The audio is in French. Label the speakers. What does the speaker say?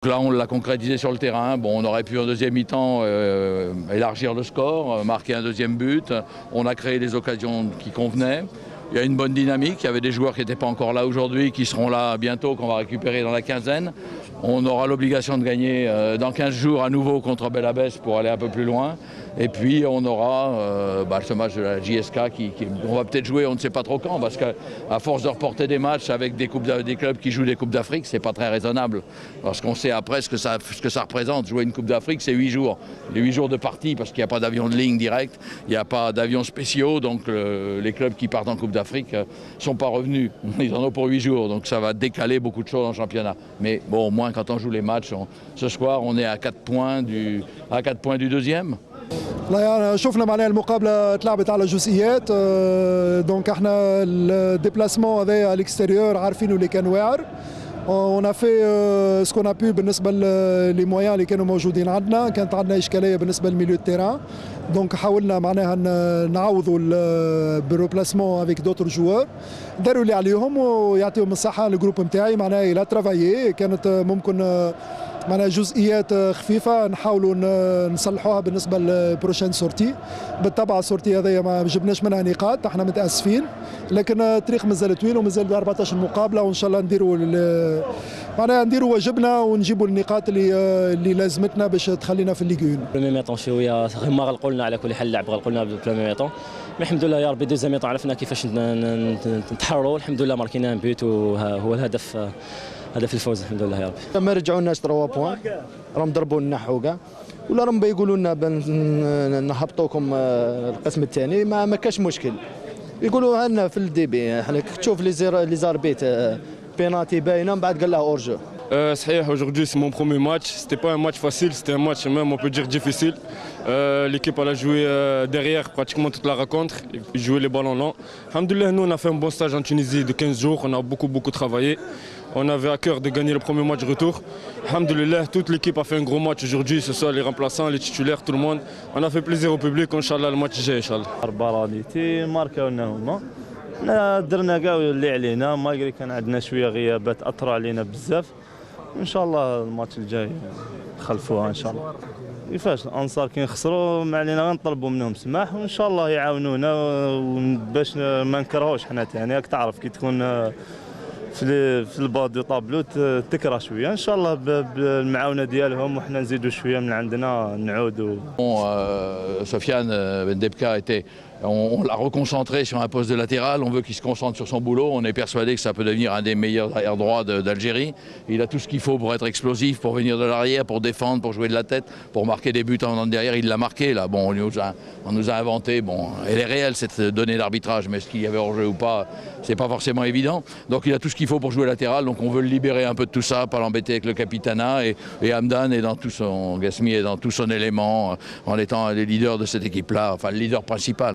Speaker 1: Là, on l'a concrétisé sur le terrain. Bon, on aurait pu en deuxième mi-temps élargir le score, marquer un deuxième but. On a créé des occasions qui convenaient. Il y a une bonne dynamique. Il y avait des joueurs qui n'étaient pas encore là aujourd'hui, qui seront là bientôt, qu'on va récupérer dans la quinzaine. On aura l'obligation de gagner dans 15 jours à nouveau contre Belabès pour aller un peu plus loin. Et puis on aura ce match de la JSK on va peut-être jouer, on ne sait pas trop quand, parce qu'à force de reporter des matchs avec des clubs qui jouent des Coupes d'Afrique, c'est pas très raisonnable. Parce qu'on sait après ce que ça représente. Jouer une Coupe d'Afrique, c'est 8 jours. Les 8 jours de partie, parce qu'il n'y a pas d'avion de ligne direct, il n'y a pas d'avions spéciaux, donc les clubs qui partent en Coupe d'Afrique ne sont pas revenus. Ils en ont pour 8 jours, donc ça va décaler beaucoup de choses en championnat. Mais bon, au moins quand on joue les matchs, ce soir on est à 4 points du deuxième.
Speaker 2: يعني شفنا معناها المقابله تلعبت على جزئيات دونك احنا الديبلاسمون هذايا على الاكستيريور عارفينه اللي كان واعر. On a fait ce qu'on a pu بالنسبه لي مويان اللي كانوا موجودين عندنا. كانت عندنا اشكاليه بالنسبه للميليو تيران دونك حاولنا معناها نعوضوا بالروبلاسمون افيك دوتر جوار. داروا اللي عليهم ويعطيهم الصحه الجروب نتاعي معناها الى ترافايي. كانت ممكن معناها جزئيات خفيفه نحاولوا نصلحوها بالنسبه للبروشين سورتي. بالطبع السورتي هذايا ما جبناش منها نقاط، احنا متاسفين، لكن الطريق مازال طويل ومازال 14 مقابله، وان شاء الله نديروا واجبنا ونجيبوا النقاط اللي لازمتنا باش تخلينا في الليغ 1.
Speaker 3: برومي ميطون شويه ما غلقوا لنا على كل حال، اللعب غلقوا لنا بالبرومي ميطون، مي الحمد لله يا ربي دوزيام ميطون عرفنا كيفاش نتحرروا، الحمد لله ماركينا ان بيوت وهو الهدف الفوز الحمد لله يا ربي.
Speaker 4: ما رجعوناش 3 بوان، راهم ضربوا لنا حوقه ولا راهم يقولوا لنا نهبطوكم القسم الثاني، ما كاش مشكل. يقولوا لنا في الديبي احنا تشوف لي زاربيت بينالتي باينه من بعد قال لها اورجو.
Speaker 5: صحيح aujourd'hui c'est mon premier match, c'était pas un match facile, c'était un match même on peut dire difficile. L'équipe elle a joué derrière pratiquement toute la rencontre, joué les ballons longs. Alhamdoulilah, nous on a fait un bon stage en Tunisie de 15 jours, on a beaucoup travaillé. On avait à cœur de gagner le premier match retour. Alhamdoulilah, toute l'équipe a fait un gros match aujourd'hui, ce soit les remplaçants, les titulaires, tout le monde. On a fait plaisir au public, Inch'Allah le match جاي Inch'Allah.
Speaker 6: برانيتي ماركاونا هما. حنا درنا كاع اللي علينا، مالغري كان عندنا شويه غيابات اثروا علينا بزاف. ان شاء الله الماتش الجاي نخلفوها ان شاء الله. كيفاش الانصار كي نخسروا ما علينا غير نطلبوا منهم سماح، وان شاء الله يعاونونا باش ما نكرهوش حنا ثاني. راك تعرف كي تكون في البادو طابلو تكره شويه، ان شاء الله بالمعاونه ديالهم وحنا نزيدوا شويه من عندنا نعودوا.
Speaker 1: Sofiane Bendebka on l'a reconcentré sur un poste de latéral, on veut qu'il se concentre sur son boulot, on est persuadé que ça peut devenir un des meilleurs arrière droits d'Algérie. Il a tout ce qu'il faut pour être explosif, pour venir de l'arrière, pour défendre, pour jouer de la tête, pour marquer des buts en derrière. Il l'a marqué là, bon, on nous a inventé, bon, elle est réelle cette donnée d'arbitrage, mais est-ce qu'il y avait hors-jeu ou pas, c'est pas forcément évident. Donc il a tout ce qu'il faut pour jouer latéral, donc on veut le libérer un peu de tout ça, pas l'embêter avec le capitana, et Hamdan est dans tout son, Gasmi est dans tout son élément, en étant le leader de cette équipe-là, enfin le leader principal.